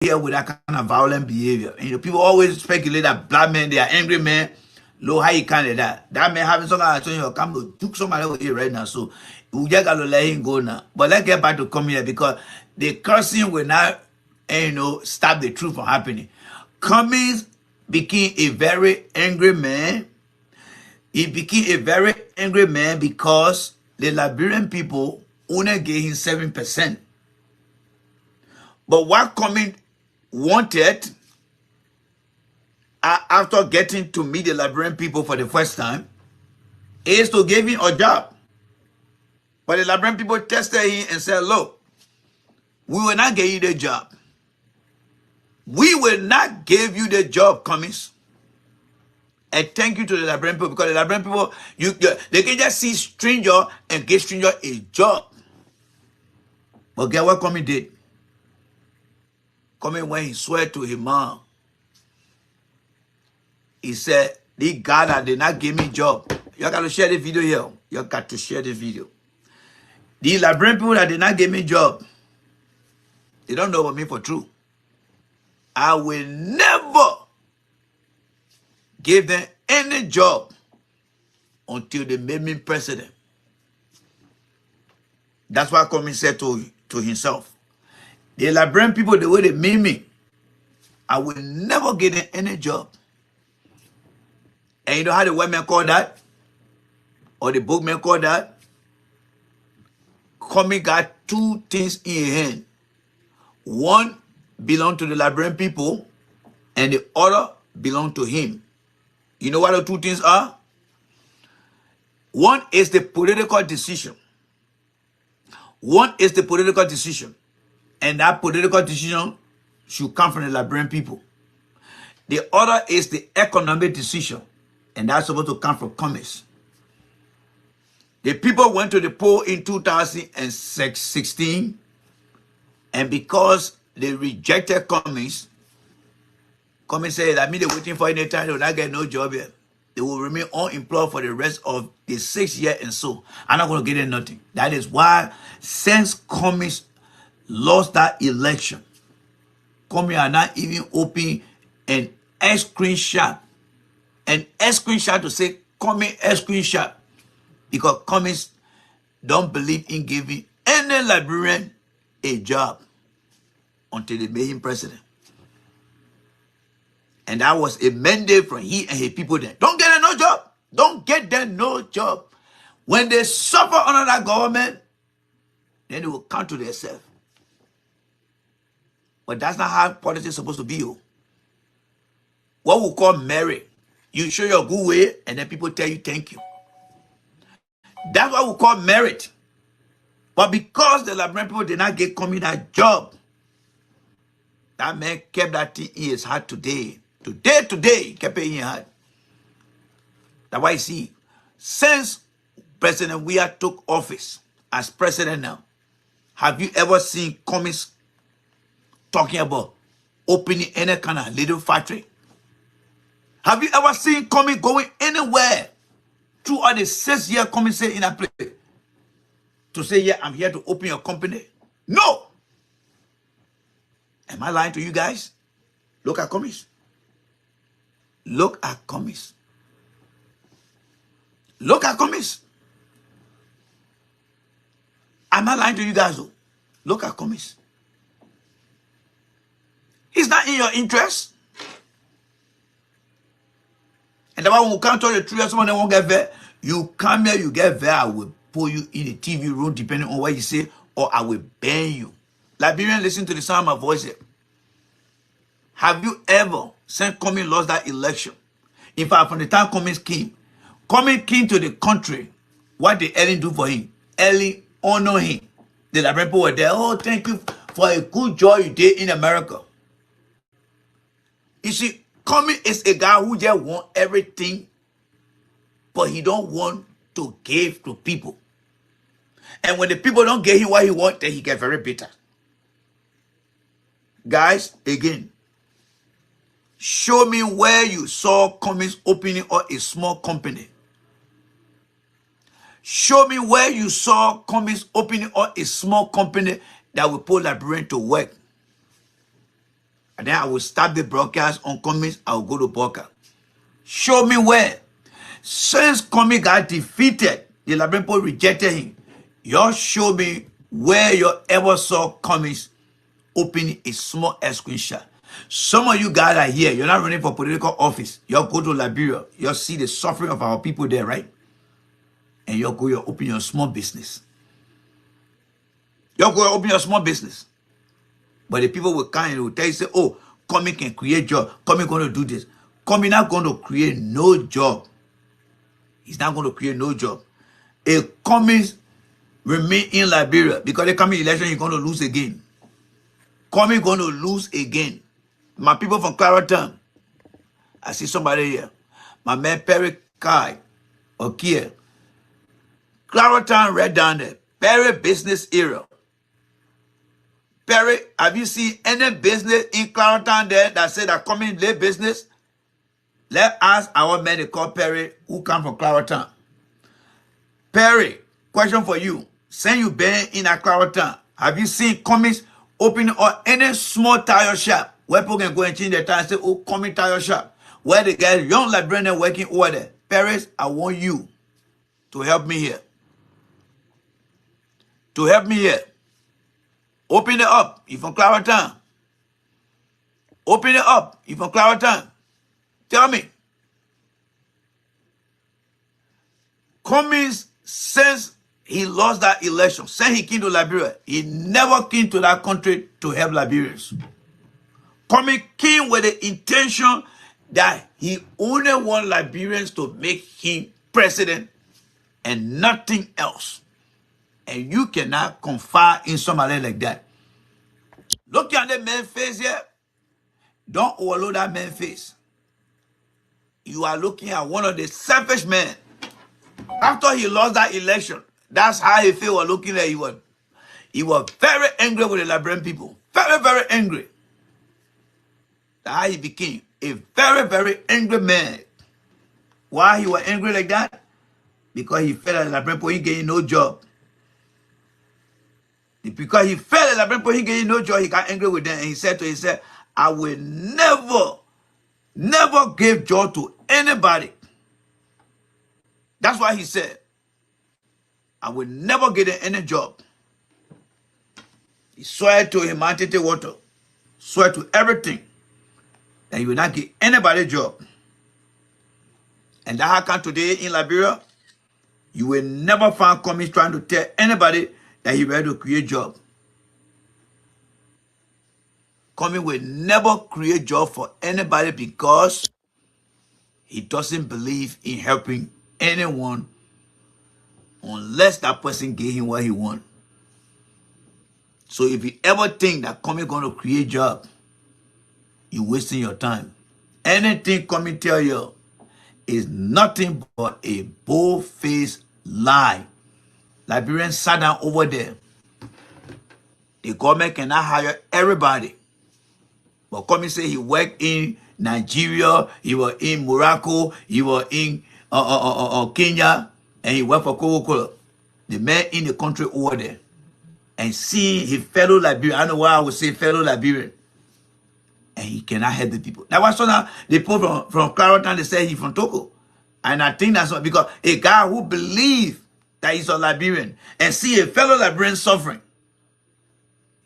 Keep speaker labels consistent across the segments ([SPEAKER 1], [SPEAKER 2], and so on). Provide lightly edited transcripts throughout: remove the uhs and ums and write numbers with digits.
[SPEAKER 1] here with that kind of violent behavior. And, people always speculate that black men, they are angry men. Low, how you can do that? That man having some kind of you come to took somebody over here right now. So we just gotta let him go now. But let's get back to come here because the cursing will not, stop the truth from happening. Cummings became a very angry man. He became a very angry man because the Liberian people only gave him 7%. But what Cummings wanted, after getting to meet the Liberian people for the first time, is to give him a job. But the Liberian people tested him and said, look, we will not give you the job. We will not give you the job, Cummings. And thank you to the Liberian people, because the Liberian people, they can just see stranger and give stranger a job. But guess what Cummings did? Cummings, when he swear to his mom, he said, the God that did not give me job. You got to share the video here. You got to share the video. The Liberian people that did not give me job, they don't know about me for true. I will never give them any job until they made me president. That's what Cummings said to himself. The Liberian people, the way they made me, I will never give them any job. And you know how the white man call that? Or the bookman call that? Cummings got two things in his hand. One belonged to the Liberian people, and the other belonged to him. You know what the two things are? One is the political decision. One is the political decision. And that political decision should come from the Liberian people. The other is the economic decision. And that's supposed to come from Cummings. The people went to the poll in 2016, and because they rejected Cummings, Cummings said, that means they're waiting for any time, they will not get no job yet. They will remain unemployed for the rest of the 6 years and so. I'm not going to get them nothing. That is why, since Cummings lost that election, Cummings are not even open an ice cream shop. An ice cream shop to say Cummings ice cream shop. Because Cummings don't believe in giving any Liberian a job until they made him president. And that was a mandate from he and his people there. Don't get them no job. Don't get them no job. When they suffer under that government, then they will come to themselves. But that's not how politics is supposed to be. What we call merit. You show your good way, and then people tell you thank you. That's what we call merit. But because the Liberian people did not get Cummings that job, that man kept that thing in his heart today. Today, he kept it in his heart. That's why you see, since President Weah took office as president now, have you ever seen Cummings talking about opening any kind of little factory? Have you ever seen Cummings going anywhere throughout the 6 years Cummings stay in that place to say, yeah, I'm here to open your company? No. Am I lying to you guys? Look at Cummings. Look at Cummings. Look at Cummings. I'm not lying to you guys though. Look at Cummings. It's not in your interest. And that's why when we come to the truth, someone won't get there. You come here, you get there, I will put you in the TV room depending on what you say, or I will ban you. Liberian, listen to the sound of my voice here. Have you ever seen Cummings lost that election? In fact, from the time Cummings came to the country, what did Ellen do for him? Ellen honored him. The Liberian people were there. Oh, thank you for a good job you did in America. You see, Cummings is a guy who just want everything, but he don't want to give to people. And when the people don't get him what he wants, then he gets very bitter. Guys, again, show me where you saw Cummings opening up a small company. Show me where you saw Cummings opening up a small company that will put Liberian to work. then I will start the broadcast on Cummings. I will go to Boca. Show me where. Since Cummings got defeated, the Liberian people rejected him. Y'all show me where you ever saw Cummings opening a small screenshot. Some of you guys are here. You're not running for political office. You'll go to Liberia. You'll see the suffering of our people there, right? And you'll go, you'll open your small business. You'll go open your small business. But the people will come and will tell you, say, oh, Cummings can create job. Cummings going to do this. Cummings not going to create no job. He's not going to create no job. If Cummings remain in Liberia, because the coming election, he's going to lose again. Cummings going to lose again. My people from Clarendon, I see somebody here. My man Perry Kai, okay. Clarendon right down there. Perry business area. Perry, have you seen any business in Clarendon there that said that Cummings lay business? Let's ask our men they call Perry who come from Clarendon. Perry, question for you. Since you been in a Clarendon, have you seen Cummings open or any small tire shop where people can go and change their tire and say, oh, Cummings tire shop, where the guys, young Liberian working over there? Paris, I want you to help me here. To help me here. Open it up. You from Clarendon. Open it up. You from Clarendon. Tell me. Cummings, since he lost that election, since he came to Liberia, he never came to that country to help Liberians. Cummings came with the intention that he only want Liberians to make him president and nothing else. And you cannot confide in somebody like that. Look at that man's face here. Don't overload that man's face. You are looking at one of the selfish men. After he lost that election, that's how he felt looking at you. He was very angry with the Liberian people. Very, very angry. That's how he became a very, very angry man. Why he was angry like that? Because he felt that the Liberian people, he getting no job. Because he felt that the Liberian people, he getting no job, he got angry with them. And he said to himself, I will never give job to anybody. That's why he said, I will never get any job. He swear to humanity water, swear to everything, that he will not give anybody a job. And that how come today in Liberia, you will never find Cummings trying to tell anybody that he ready to create job. Cummings will never create job for anybody because he doesn't believe in helping anyone unless that person gave him what he wants. So if you ever think that Cummings going to create job, you're wasting your time. Anything Cummings tell you is nothing but a bold-faced lie. Liberians sat down over there. The government cannot hire everybody. But Cummings say he worked in Nigeria, he was in Morocco, he was in Kenya, and he worked for Coca-Cola. The man in the country over there. And seeing his fellow Liberian, I know why I would say fellow Liberian. And he cannot help the people. That's why so now the people from Clarendon, they say he's from Togo. And I think that's not because a guy who believes that he's a Liberian and see a fellow Liberian suffering,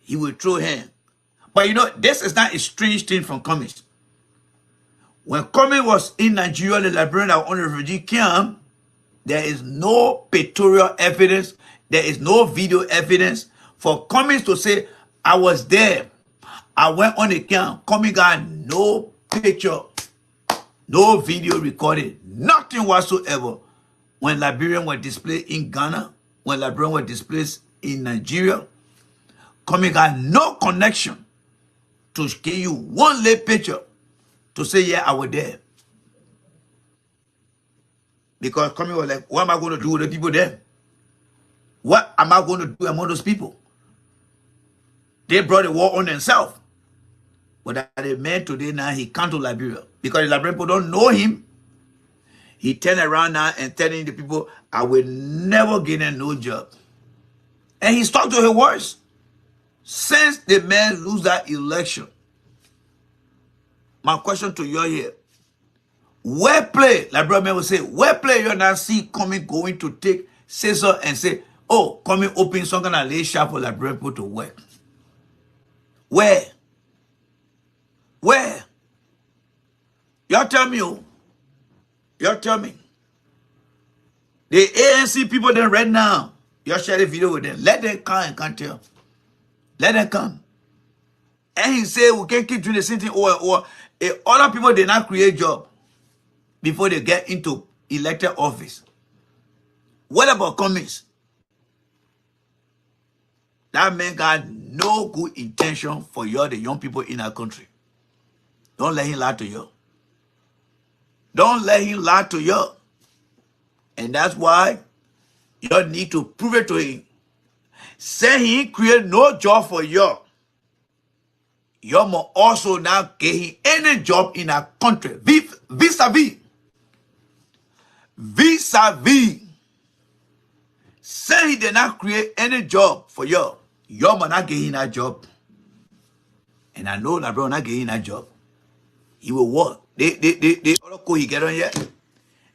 [SPEAKER 1] he will throw him. But you know, this is not a strange thing from Cummings. When Cummings was in Nigeria, the Liberian that were on the refugee camp, there is no pictorial evidence, there is no video evidence for Cummings to say, I was there, I went on the camp. Cummings got no picture, no video recorded, nothing whatsoever. When Liberians were displayed in Ghana, when Liberians were displaced in Nigeria, Cummings got no connection to give you one lay picture to say, yeah, I was there. Because Cummings was like, what am I going to do with the people there? What am I going to do among those people? They brought the war on themselves. But that the man today now, he come to Liberia. Because the Liberian people don't know him. He turned around now and telling the people, I will never get a no job. And he stuck to his words. Since the man lose that election, My question to you here. Where play, like brother man will say, where play you not see coming, going to take scissor and say, oh, coming open some kind of lay shop for like brother people to work. Where? Where? Y'all tell me, oh. Y'all tell me. The ANC people then right now, y'all share the video with them. Let them come and can't tell. Let them come. And he say we can keep doing the same thing or other people did not create job before they get into elected office. What about Cummings? That man got no good intention for you, the young people in our country. Don't let him lie to you. Don't let him lie to you. And that's why you need to prove it to him. Say he create no job for you. You must also now get him any job in our country. Vis-a-vis. Vis-a-vis. Say he did not create any job for you. You must not get him that job. And I know that brother not get him that job. He will work. They other code he get on here.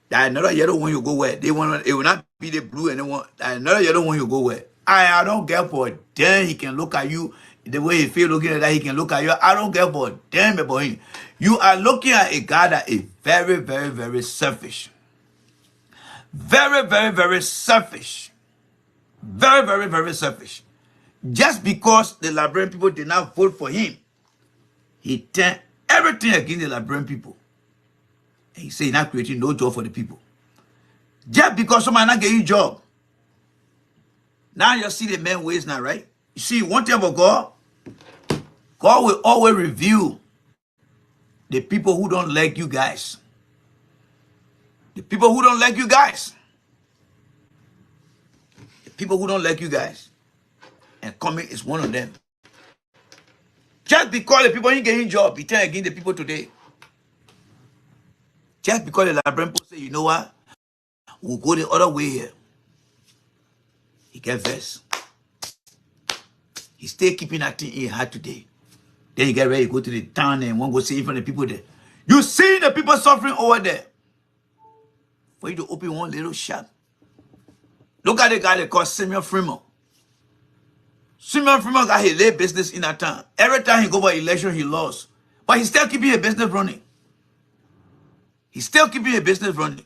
[SPEAKER 1] That another yellow one you go where. They want it will not be the blue and they want another yellow one you go where. I don't care for damn he can look at you the way he feel looking at that he can look at you. I don't care for damn about him. You are looking at a guy that is very, very, very selfish. Very, very, very selfish. Very, very, very selfish. Just because the Liberian people did not vote for him, he turned everything against the Liberian people. And he said he's not creating no job for the people. Just because somebody not getting a job. Now you see the man ways now, right? You see, one thing about God, God will always reveal the people who don't like you guys. The people who don't like you guys. The people who don't like you guys. And coming is one of them. Just because the people ain't getting job, he turn against the people today. Just because the Liberian people say, you know what? We'll go the other way here. He get vexed. He stay keeping that thing in heart today. Then he get ready to go to the town and won't go see in front of the people there. You see the people suffering over there. For you to open one little shop. Look at the guy they call Simeon Freeman. Simeon Freeman got his lay business in that town. Every time he go for election, he lost. But he's still keeping a business running. He's still keeping a business running.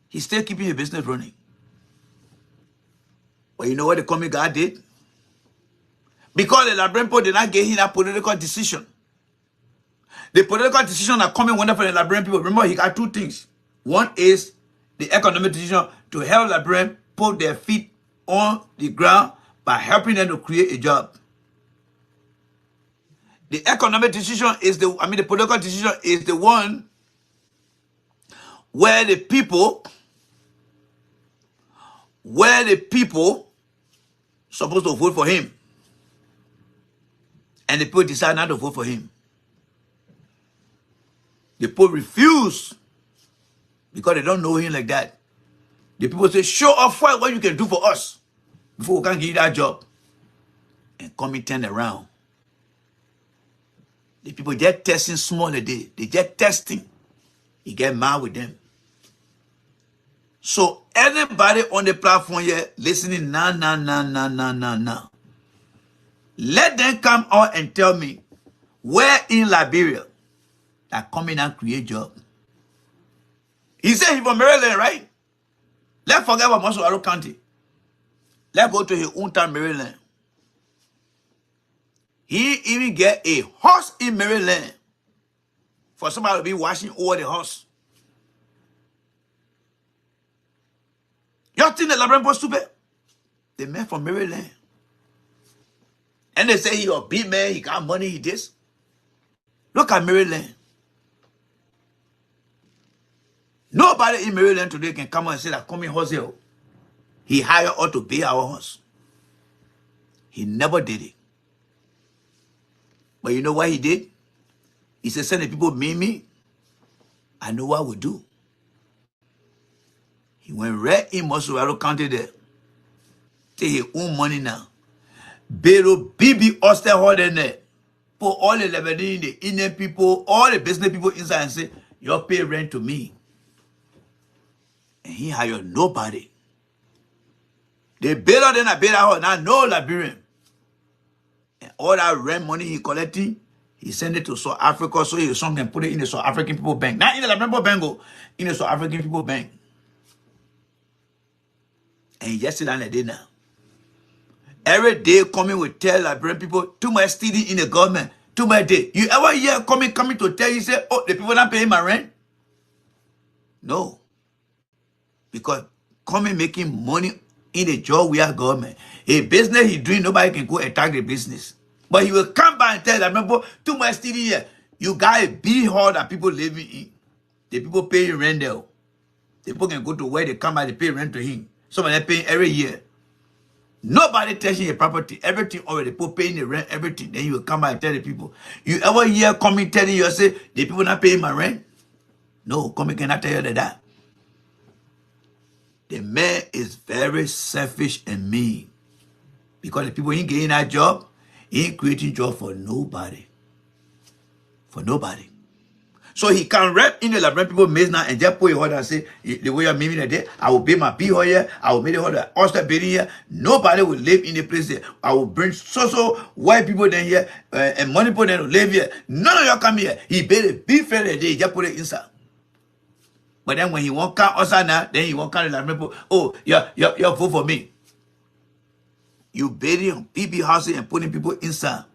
[SPEAKER 1] He's still keeping a business running. But you know what the common guy did? Because the Liberian people did not get him that political decision. The political decision that coming wonderful for the Liberian people. Remember, he got two things. One is the economic decision to help Liberian put their feet on the ground by helping them to create a job. The economic decision is the political decision is the one where the people supposed to vote for him. And the people decide not to vote for him. The people refuse because they don't know him like that. The people say, show off what you can do for us before we can give you that job. And come and turn around. The people just testing small a day. They just testing. He get mad with them. So anybody on the platform here listening, nah. Let them come out and tell me where in Liberia that come in and create job. He said he's from Maryland, right? Let's forget about Moscow County. Let's go to his own town, Maryland. He even get a horse in Maryland for somebody to be watching over the horse. Y'all think the Liberian people stupid? The man from Maryland. And they say he a big man, he got money, he this. Look at Maryland. Nobody in Maryland today can come and say that coming horse here. He hired us to pay our horse. He never did it. But you know what he did? He said, send the people meet me. I know what we do. He went right in Moscow County there. Take his own money now. Bero Bibi Oster Hall in there. put all the Lebanese, the Indian people, all the business people inside and say, you pay rent to me. And he hired nobody. They bail out, then I bail out, now no Liberian. And all that rent money he collecting, he send it to South Africa, so his son can put it in the South African people bank. Not in the Liberian bank, in the South African people bank. And he just sit down there now. Every day coming will tell Liberian people, too much stealing in the government, too much day. You ever hear coming to tell you, say, oh, the people not paying my rent? No. Because coming making money in the job we are government. A business he doing, nobody can go attack the business. But he will come back and tell Liberian people, too much stealing here. You got a big hall that people living in. The people paying rent there. The people can go to where they come and they pay rent to him. Some of them paying every year. Nobody touching your property, everything already, people paying the rent, everything. Then you will come back and tell the people. You ever hear coming telling you, say, the people not paying my rent? No, coming cannot tell you that. The man is very selfish and mean. Because the people ain't getting that job, he ain't creating job for nobody. For nobody. So he can rep in the Liberian people maze now and just put a order and say, the way you're making it there, I will pay my people here, I will make the order, oyster building here. Nobody will live in the place here. I will bring so white people then here and money people then will live here. None of y'all come here. He paid a big fella there, he just put it inside. But then when he won't come outside now, then he won't come to the Liberian people, oh, you're vote for me. You building on PB houses and putting people inside.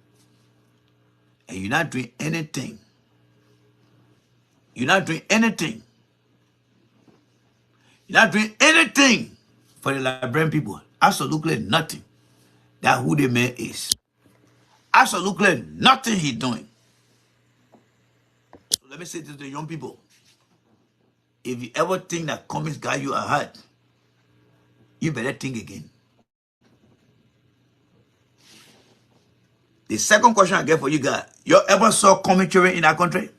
[SPEAKER 1] And you're not doing anything. You're not doing anything. You're not doing anything for the Liberian people. Absolutely nothing. That's who the man is. Absolutely nothing he's doing. So let me say this to the young people. If you ever think that comments got you ahead, you better think again. The second question I get for you guys, you ever saw commentary in our country?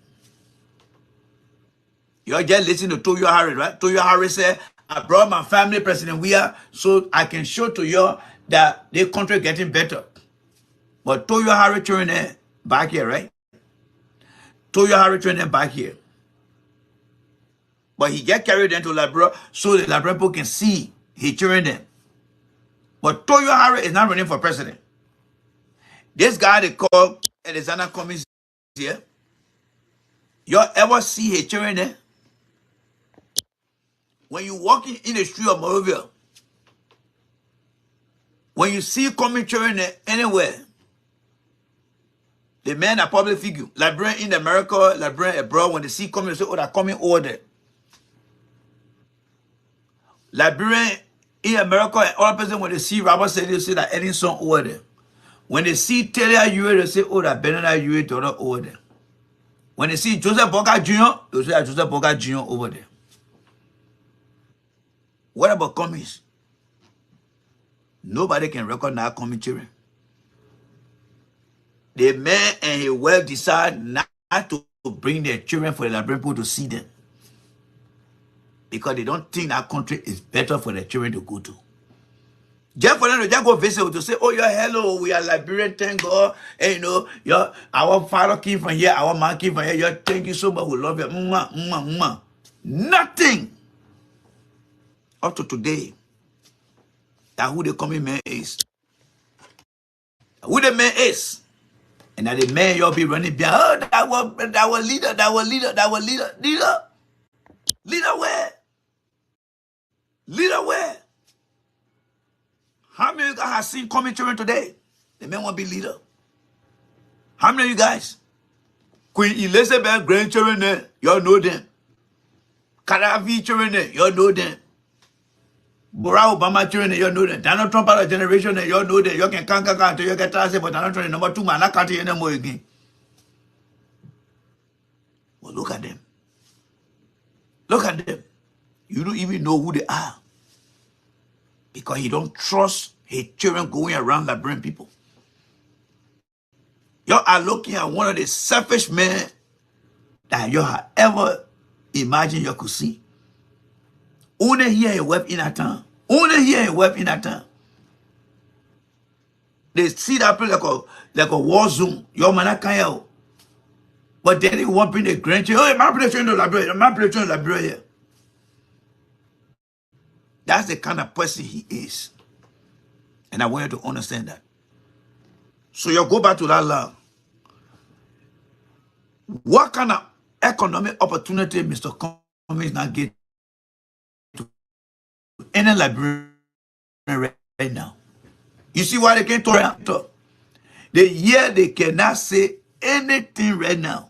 [SPEAKER 1] You just listen to Toyo Harris, right? Toyo Harris said, I brought my family, President Weah, so I can show to you that the country getting better. But Toyo Harris turning there back here, right? Toyo Harris turning there back here. But he get carried into Liberia so the Liberian people can see he turning them. But Toyo Harris is not running for president. This guy they call Alexander Cummings here. You ever see he turning there? When you walking in the street of Monrovia, when you see commentary anywhere, the men are public figure. Liberian in America, Liberian abroad, when they see coming, they say, oh, they're coming over there. Liberian in America and all person, when they see Robert said, they say that Edison over there. When they see Taylor Ure, they say, oh, that Bernard Ure daughter over there. When they see Joseph Boga Jr., they say that Joseph Boga Jr. over there. What about Cummings? Nobody can recognize commentary. The man and his wife decide not to bring their children for the Liberian people to see them. Because they don't think that country is better for their children to go to. Just for them to just go visit to say, oh, yeah, hello, we are Liberian, thank God. And you know, our father came from here, our man came from here. Yeah, thank you so much, we love you. Mwah, mwah, mwah. Nothing. Up to today, that who the coming man is. Who the man is. And that the man you'll be running behind. Oh, that was leader. Leader where? Leader where? How many of you guys have seen commentary today? The man won't be leader. How many of you guys? Queen Elizabeth grandchildren, y'all know them. Gaddafi children, y'all know them. Barack Obama children, you know that. Donald Trump out of generation, you know that. You can can't until you get tired, but Donald Trump number 2 man, I can't hear no more again. Well, look at them. Look at them. You don't even know who they are. Because he don't trust his children going around Liberian people. You are looking at one of the selfish men that you have ever imagined you could see. Only here a web in a town. Only here a web in a town. They see that place like a war zone. Your man can't help. But then they want to bring the grandchildren. Oh, my place in the library. My place in the library. That's the kind of person he is. And I want you to understand that. So you go back to that land. What kind of economic opportunity Mr. Cummings now get to any librarian right now? You see why they can't talk? The year they cannot say anything right now.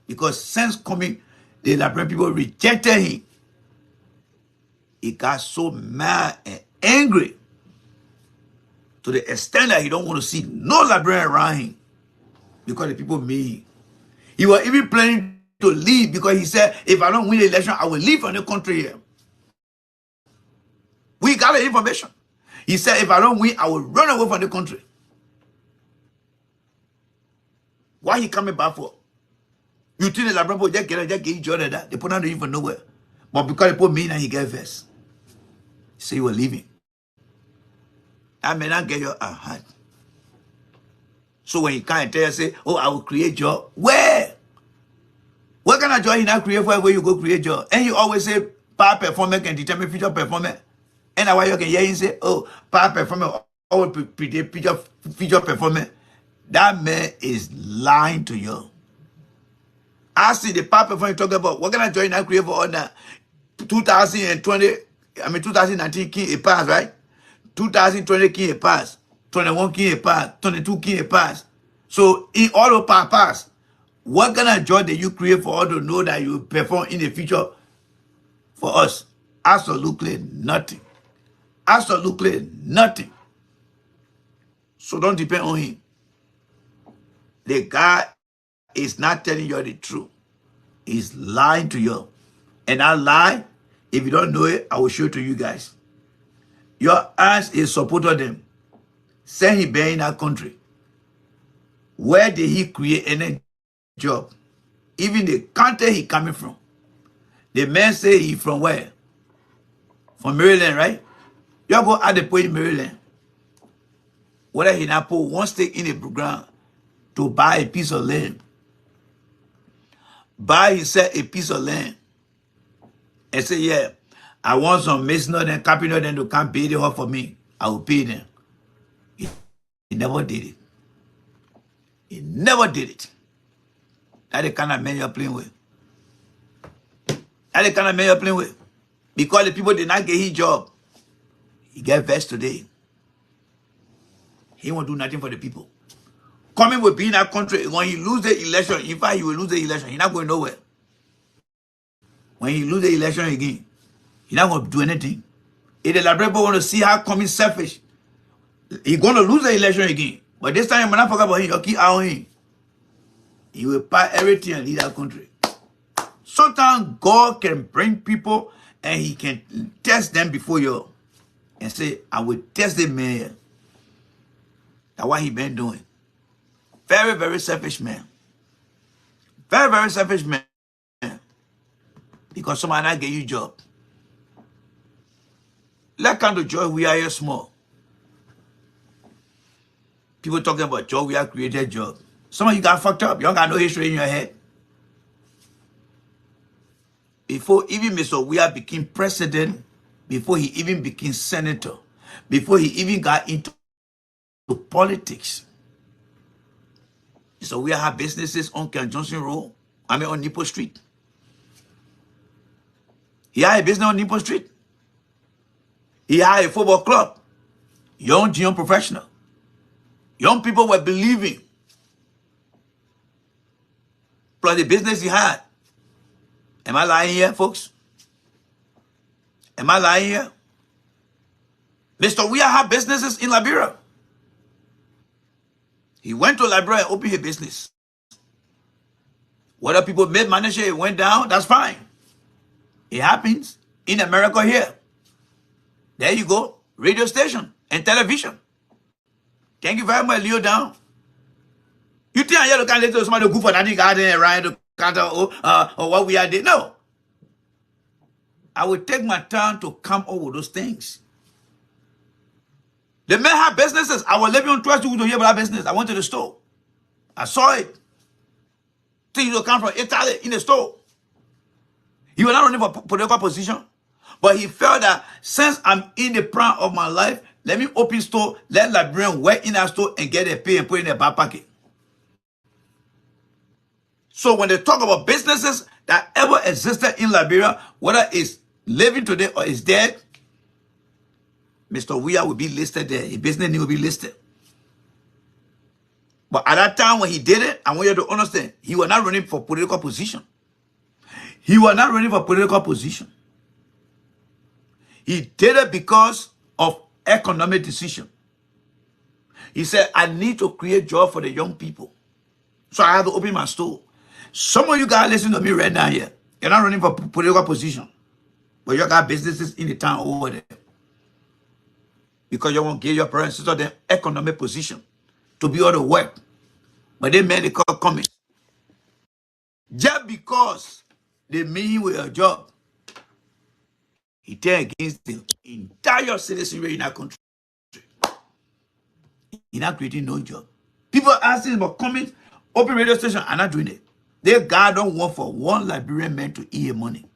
[SPEAKER 1] Because since coming, the librarian people rejected him. He got so mad and angry to the extent that he don't want to see no librarian around him because the people made him. He was even planning to leave because he said, if I don't win the election, I will leave from the country here. We got the information. He said, if I don't win, I will run away from the country. Why he coming back for? You think the librarian people just get each other that? They put out the info nowhere. But because they put me in and he get first. He said you were leaving. I may not get your hand. So when he can't tell you, say, oh, I will create job. Where? What kind of job he not create for where you go create job? And he always say, past performance can determine future performance. And that's why you can hear him say, oh, past performance always predict future performance. That man is lying to you. I see the past performance talking about what kind of job he not create for all that. 2019 king it passed, right? 2020 king it passed. 21 king it passed. 22 king it passed. So in all of pass, what kind of job did you create for us to know that you will perform in the future for us? Absolutely nothing. Absolutely nothing. So don't depend on him. The guy is not telling you the truth. He's lying to you. And that lie, if you don't know it, I will show it to you guys. Your ass is supported them. Say he been in that country. Where did he create any job? Even the country he coming from. The man say he from where? From Maryland, right? You go at the point in Maryland. Whether he not put one stake in the ground to buy a piece of land. Buy himself a piece of land. And say, yeah, I want some masonry and carpenter then to come pay the work for me. I will pay them. He never did it. He never did it. That's the kind of man you're playing with. That's the kind of man you're playing with. Because the people did not get his job. He get vexed today. He won't do nothing for the people. Coming will be in that country. When he lose the election, in fact, he will lose the election. He's not going nowhere. When he lose the election again, he's not going to do anything. If the librarian want to see how coming selfish, he's going to lose the election again. But this time, I'm not forget about him. You keep on him. He will buy everything and leave that country. Sometimes God can bring people and he can test them before you and say, I will test the man. That's what he been doing. Very, very selfish man. Very, very selfish man. Because somebody not get you a job. Let come to joy, we are here small. People talking about job, we have created job. Some of you got fucked up. You don't got no history in your head. Before even Mr. Weah became president, before he even became senator, before he even got into politics, Mr. Weah had businesses on Ken Johnson Road, on Nippo Street. He had a business on Nippo Street. He had a football club. Young professional. Young people were believing. Plus the business he had. Am I lying here, folks? Am I lying here? Mr. Weah had businesses in Liberia. He went to Liberia and opened a business. Whether people made money, it went down, that's fine. It happens in America here. There you go. Radio station and television. Thank you very much, Leo Down. You think I can't let somebody go for that garden around the counter or what we are doing? No. I will take my time to come up with those things. The men had businesses. I was living on 12th Street to hear about that business. I went to the store. I saw it. Things will come from Italy in the store. He was not running for political position, but he felt that since I'm in the prime of my life, let me open store, let Liberian work in that store and get a pay and put it in a back pocket. So when they talk about businesses that ever existed in Liberia, whether it's living today or is dead, Mr. Weir will be listed there. His business name will be listed. But at that time when he did it, I want you to understand, he was not running for political position. He was not running for political position. He did it because of economic decision. He said, I need to create job for the young people. So I have to open my store. Some of you guys listen to me right now here. You're not running for political position, but you got businesses in the town over there. Because you want to give your parents the economic position to be able to work. But they made the call coming. Just because they meet him with a job, he turned against the entire citizenry in that country. He's not creating no job. People asking about coming, open radio station, are not doing it. They God don't want for one Liberian man to eat money.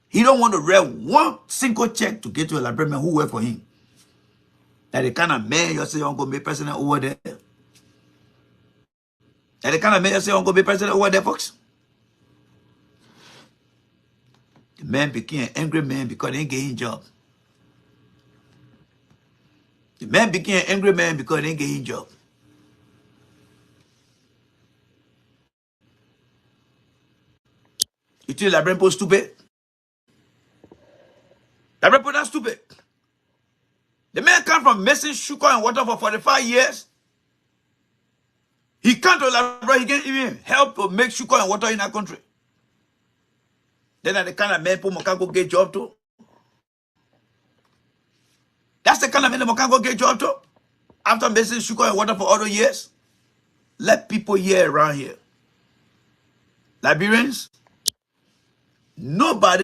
[SPEAKER 1] He don't want to write one single check to get to a Liberian man who work for him. That the kind of man you say you're going to be president over there. That the kind of man you say you're going to be president over there, folks. The man became an angry man because they ain't getting job. The man became an angry man because they ain't getting job. You think Liberian people stupid? Liberian people not stupid. The man come from mixing sugar and water for 45 years. He can't to Liberia, he can't even help to make sugar and water in that country. Then the kind of man people can go get job to. That's the kind of man that can go get job to. After mixing sugar and water for all those years. Let people hear around here. Liberians, nobody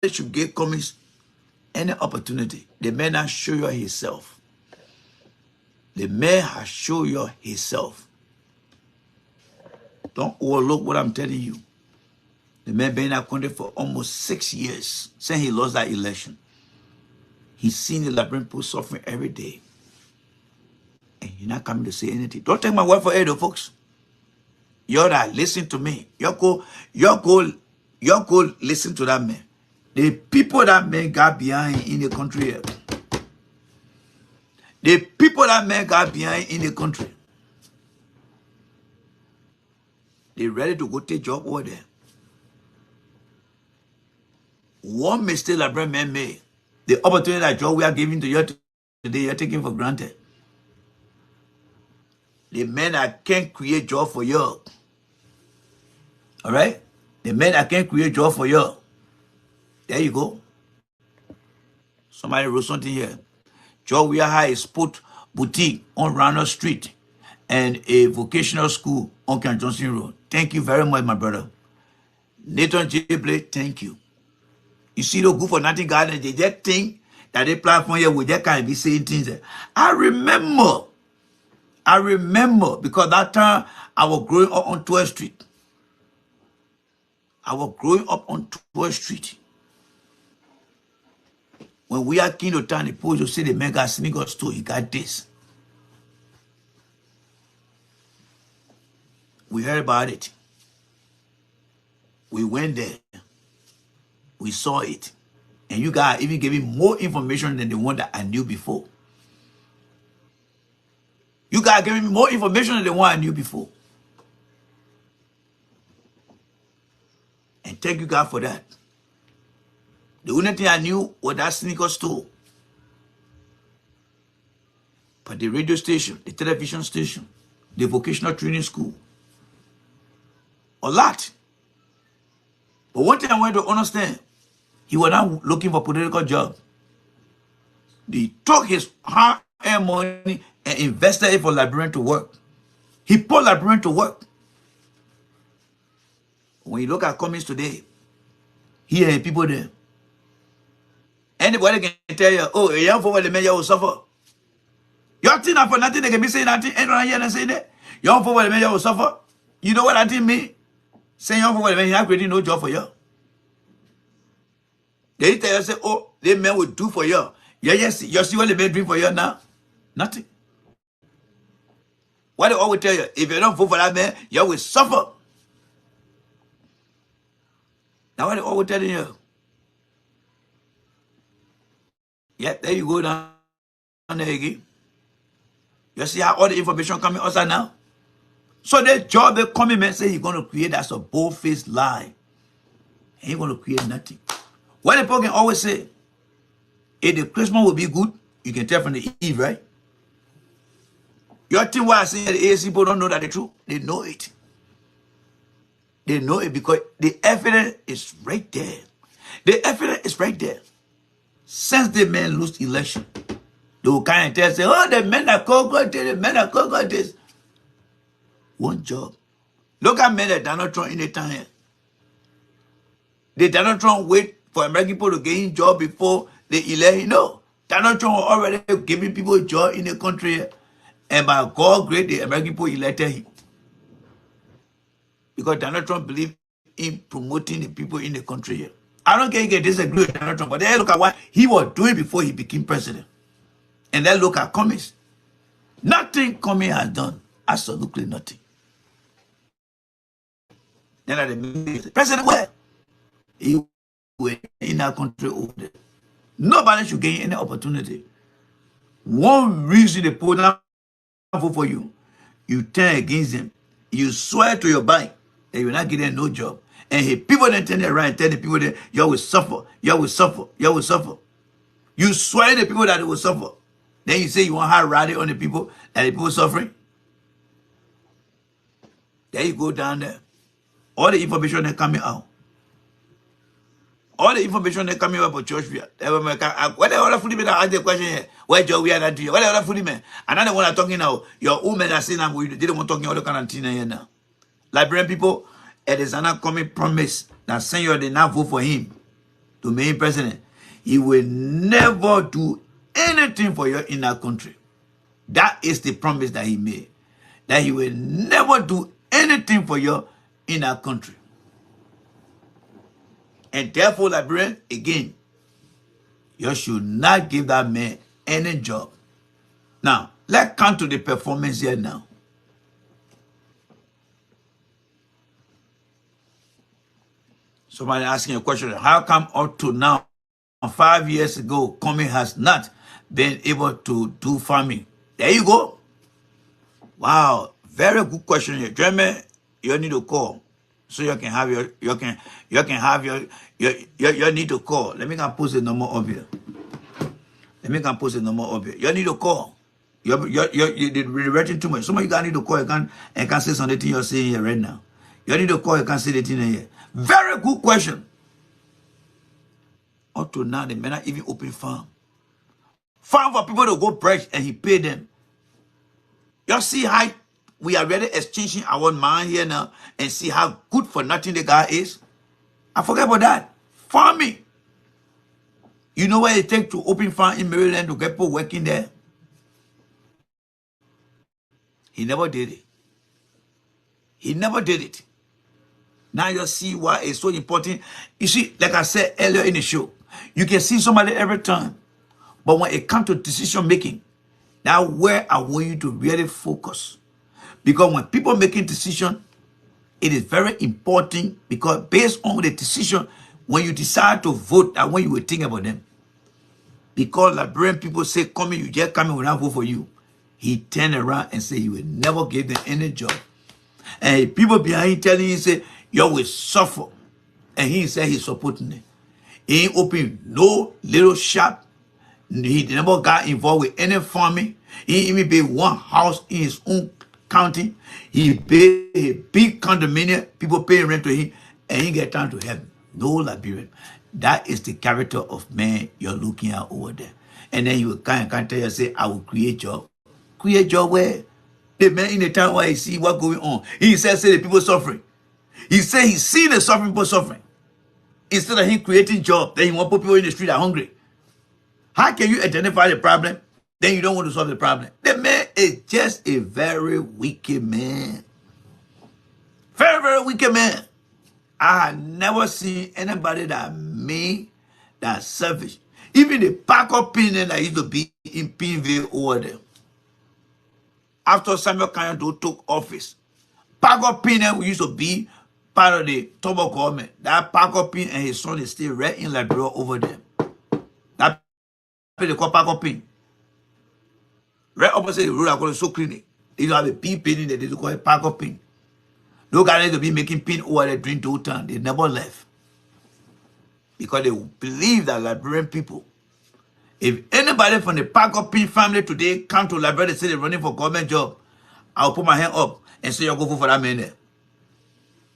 [SPEAKER 1] should get comings any opportunity. The man has show you himself. The man has show you himself. Don't overlook what I'm telling you. The man been in that country for almost 6 years since he lost that election. He's seen the Liberian people suffering every day. And he's not coming to say anything. Don't take my word for it, though, folks. You're that listen to me. You go listen to that man. The people that man got behind in the country here. The people that man got behind in the country. They ready to go take job over there. One mistake Liberian man made. The opportunity that job we are giving to you today, you're taking for granted. The men that can't create job for you. All right? The men that can't create job for you. There you go. Somebody wrote something here. Job we are a sport boutique on Ronald Street and a vocational school on Ken Johnson Road. Thank you very much, my brother. Nathan J. Blake, thank you. You see the good for nothing garden, they just think that they platform here with that kind of be saying things there. I remember because that time I was growing up on 12th Street. I was growing up on 12th Street. When we are king of town, the post you say the man got sneaker store, he got this. We heard about it. We went there. We saw it. And you guys even gave me more information than the one that I knew before. You guys gave me more information than the one I knew before. And thank you God for that. The only thing I knew was that sneaker store. But the radio station, the television station, the vocational training school. A lot. But one thing I want to understand, he was not looking for political job. He took his hard-earned money and invested it for Liberian to work. He put Liberian to work. When you look at comments today, here are people there. Anybody can tell you, oh, a young for the man will suffer. Your thing for nothing, they can be saying nothing, and I hear say that. Young for the man will suffer. You know what I think me? Saying young for the man, you have really no job for you. They tell you, say, oh, the man will do for you. Yeah, yes, you see what the man doing for you now? Nothing. What they always tell you, if you don't vote for that man, you will suffer. Now what they always telling you? Yeah, there you go down there again. You see how all the information coming outside now? So the job they coming man say he's going to create that's a bold-faced lie. He ain't going to create nothing. What the people can always say, if the Christmas will be good, you can tell from the Eve, right? Your thing why I say the AC people don't know that the truth. They know it. They know it because the evidence is right there. The evidence is right there. Since the men lose election, they will kind of tell, say, oh, the men that call God this, the men that call God this. One job. Look at men that Donald Trump in the time. Did Donald Trump wait for American people to get him job before they elect him? No. Donald Trump already giving people a job in the country. And by God great, the American people elected him. Because Donald Trump believed in promoting the people in the country here. I don't care if you disagree with Donald Trump, but then look at what he was doing before he became president. And then look at Cummings. Nothing Cummings has done. Absolutely nothing. Then at the president, where? He went in our country over there. Nobody should gain any opportunity. One reason they put down vote for you, you turn against them. You swear to your bike that you will not give them no job. And if people then turn around and tell the people that you will suffer, you will suffer, you will suffer. You swear to the people that they will suffer. Then you say you want to have rally on the people that the people suffering. There you go down there. All the information that coming out. All the information that coming out about church. What the other foodie men that ask the question here? Where Joe we are that to you? What the other foodie men? Another one are talking now. Your women are saying that we didn't want talking all the quarantine here now. Liberian people, it is an upcoming promise that Senor did not vote for him to make him president. He will never do anything for you in our country. That is the promise that he made. That he will never do anything for you in our country. And therefore, Liberian, again, you should not give that man any job. Now, let's come to the performance here now. Somebody asking a question, how come up to now, 5 years ago, Cummings has not been able to do farming? There you go. Wow, very good question here. Jeremy, you need to call. So you can have you need to call. Let me go post the number up here. You need to call. You're rewriting too much. Some of you guys need to call. You can say something you're saying here right now. You need to call. You can say the thing here. Very good question. Up to now, they may not even open farm. Farm for people to go break and he pay them. You see how we are really exchanging our mind here now and see how good for nothing the guy is? I forget about that. Farming. You know what it takes to open farm in Maryland to get people working there? He never did it. He never did it. Now you see why it's so important. You see, like I said earlier in the show, you can see somebody every time. But when it comes to decision making, that's where I want you to really focus. Because when people making decision, it is very important because based on the decision, when you decide to vote, that's when you will think about them. Because Liberian people say, come in, you just come in when I vote for you. He turned around and said, he will never give them any job. And people behind him telling you, say, you will suffer. And he said he's supporting it. He ain't open no little shop. He never got involved with any farming. He even built one house in his own county. He paid a big condominium. People pay rent to him. And he get time to heaven. No Liberian. That is the character of man you're looking at over there. And then you will can't tell you, say, I will create job. Create job where? The man in the town where he see what's going on. He says, say the people suffering. He said he see the suffering people suffering. Instead of him creating job, then he want people in the street are hungry. How can you identify the problem? Then you don't want to solve the problem. The man is just a very wicked man. Very, very wicked man. I had never seen anybody that mean, that selfish. Even the backup pin that used to be in Pinville over there. After Samuel Kanyado took office, backup pin we used to be part of the Togo government. That backup pin and his son is still right in Liberia over there. That place they call backup pin. Right opposite the road I call it so clinic. They don't have a big pin in there, they call it backup pin. Those guys to be making pin over there during the time. They never left. Because they believe that Liberian people, if anybody from the Parker Pin family today come to Liberia and say they're running for government job, I'll put my hand up and say you'll go for that man there.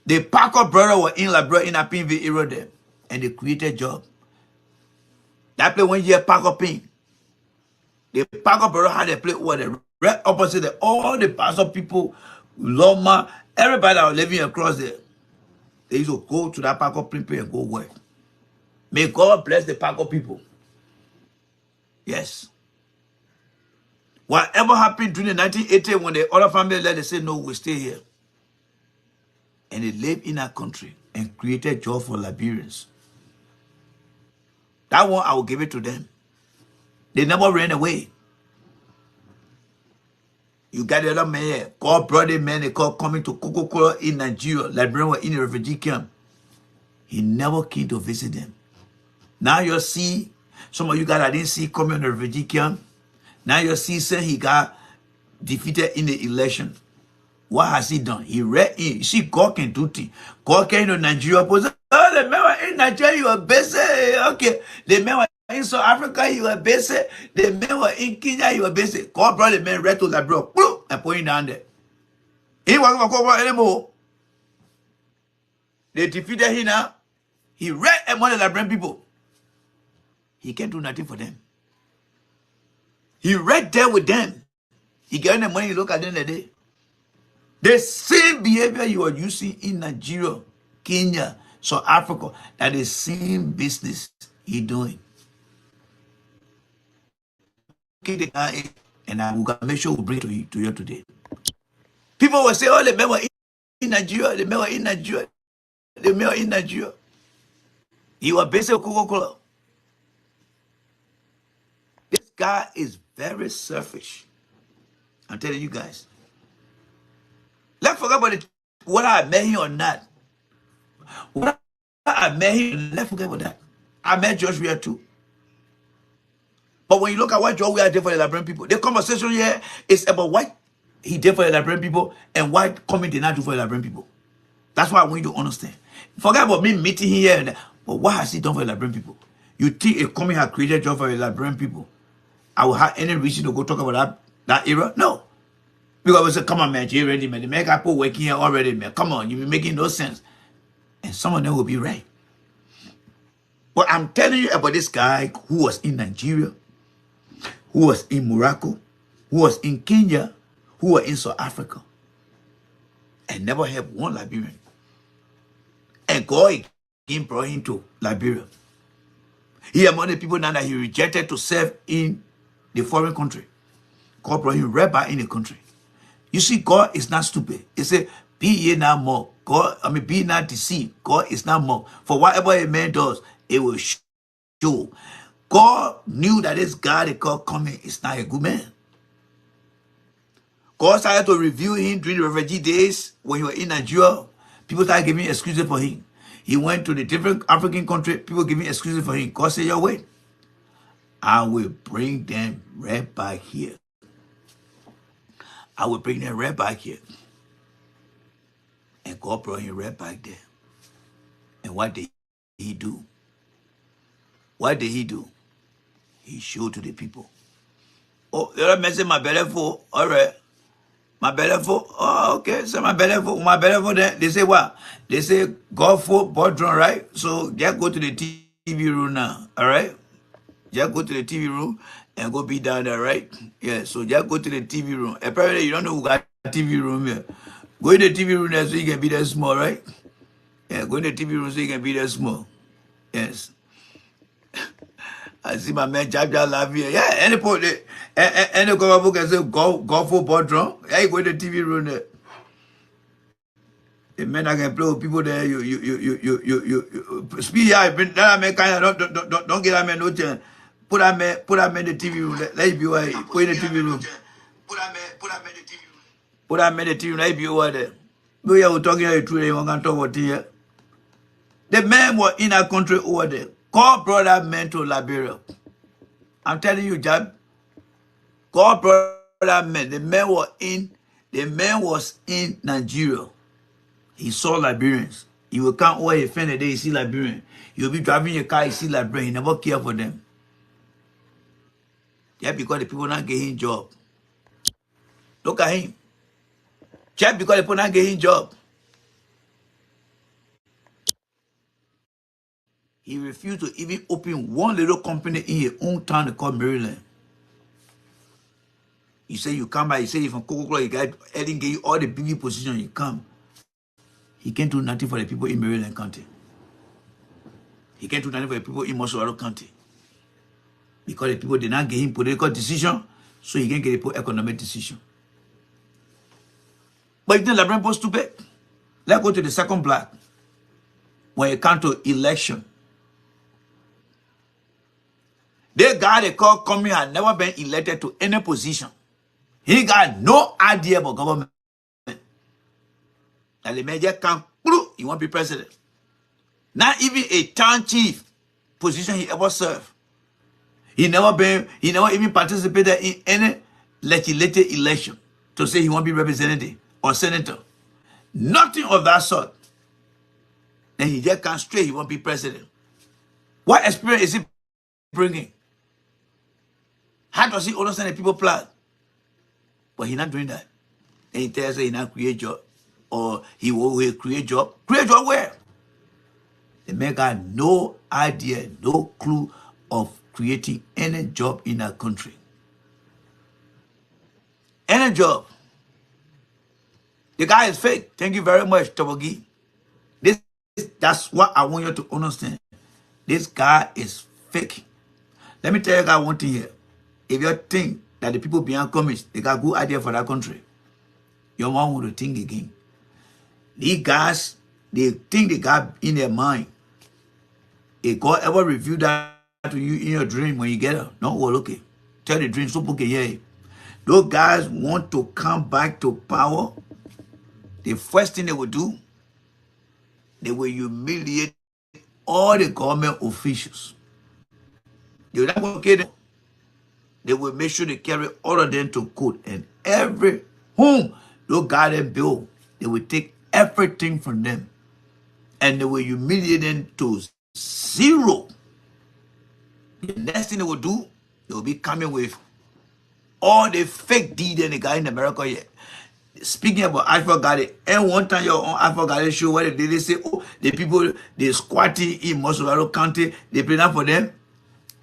[SPEAKER 1] The Parker brother were in Liberia in a Pinville era there, and they created job. That place 1 year Parker Pin. The Parker brother had a place where the right opposite the, all the pastor people, Loma, everybody that was living across there, they used to go to that Parker Pin and go work. May God bless the Parker people. Yes. Whatever happened during the 1980s when the other family left, they said, no, we stay here. And they lived in our country and created job for Liberians. That one, I will give it to them. They never ran away. You got the other man here. God brought a man they call coming to Coca-Cola in Nigeria. Liberians were in a refugee camp. He never came to visit them. Now you see, some of you guys I didn't see coming in the refugee camp. Now you see, say he got defeated in the election. What has he done? He read in. You see, God can do things. God came to Nigeria. Oh, the man were in Nigeria, you were busy. Okay. The man were in South Africa, you were busy. The man were in Kenya, you were busy. God brought the man right to Liberia and put him down there. He wasn't going to come anymore. They defeated him now. He read among the Liberian people. He can't do nothing for them. He read there with them. He gave them money, look at them the day. The same behavior you are using in Nigeria, Kenya, South Africa, that the same business he doing. And I will make sure we bring it to you today. People will say, oh, the men were in Nigeria, the men were in Nigeria, the men were in Nigeria. He was based on Coca-Cola. This guy is very selfish. I'm telling you guys. Let's forget about it. Whether I met him or not. Whether I met him, let's forget about that. I met George Weah too. But when you look at what George Weah did for the Liberian people, the conversation here is about what he did for the Liberian people and what Coming did not do for the Liberian people. That's why I want you to understand. Forget about me meeting him here and there. But what has he done for the Liberian people? You think if Coming had created job for the Liberian people, I would have any reason to go talk about that era? No. Because we say, come on, man, you ready, man. The make people working here already, man. Come on, you be making no sense. And some of them will be right. But I'm telling you about this guy who was in Nigeria, who was in Morocco, who was in Kenya, who was in South Africa, and never had one Liberian. And God again brought him to Liberia. He among the people now that he rejected to serve in the foreign country. God brought him right back in the country. You see, God is not stupid. He said, be ye not more. Be not deceived. God is not more. For whatever a man does, it will show. God knew that this guy they call Coming is not a good man. God started to review him during the refugee days when he was in Nigeria. People started giving excuses for him. He went to the different African countries. People giving excuses for him. God said, yo, wait. I will bring them right back here. I will bring them right back here. And God brought him right back there. And what did he do? What did he do? He showed to the people. Oh, the other man said, my belly full. All right. My belly full. Oh, okay. So my belly full. My belly full. Then they say what? They say God full, ball drum, right? So just go to the TV room now. All right? Just go to the TV room and go be down there, right? Yeah, so just go to the TV room. Apparently, you don't know who got TV room here. Go in the TV room there so you can be there small, right? Yeah, go in the TV room so you can be there small. Yes. I see my man Jaja Lavia. Yeah, any cover book can say go for board drum. Yeah, you go to the TV room there. The men I can play with people there. You speak here. That man kind of don't get that man no chance. Put that man in the TV room. Let it be why put in the TV room. Put that man in the TV room. Put that man in the TV room. Let it be over there. We are talking here true. They want to talk about here. The men were in our country over there. God brought that man to Liberia. I'm telling you, Jab. God brought that man. The man was in Nigeria. He saw Liberians. He will come over here, find a day, he see Liberian. You'll be driving your car, he see Liberian. He never care for them. Yeah, because the people not getting job. Look at him. Just because the people not getting job. He refused to even open one little company in his own town called Maryland. He said you come by, he said you from Coca-Cola, you got Ellen gave you all the big position, you come. He can't do nothing for the people in Maryland County. He can't do nothing for the people in Mossoraro County. Because the people did not give him political decision, so he can't get a economic decision. But if the Liberian people stupid, let's go to the second black. When it comes to election, the guy they call coming had never been elected to any position. He got no idea about government. And the major come, he won't be president. Not even a town chief position he ever served. He never even participated in any legislative election to say he won't be representative or senator. Nothing of that sort. Then he just comes straight, he won't be president. What experience is he bringing? How does he understand the people plan? But he's not doing that. And he tells us he not create job. Or he will create job. Create job where? The man got no idea, no clue of creating any job in our country. Any job. The guy is fake. Thank you very much, Tobogi. That's what I want you to understand. This guy is fake. Let me tell you guys one thing here. If you think that the people behind comments, they got good idea for that country, your mom want to think again. These guys, they think they got in their mind. If God ever revealed that to you in your dream when you get up, don't go look it. Tell the dream so people can hear it. Those guys want to come back to power. The first thing they will do, they will humiliate all the government officials. They will not okay them. They will make sure they carry all of them to court. And every home those guys build, they will take everything from them. And they will humiliate them to zero. The next thing they will do, they will be coming with all the fake deed and the guy in America here. Speaking about Alpha Galley, and one time your own Alpha Galley show where they say, oh, the people, they squatting in Mossoraro County, they pay that for them.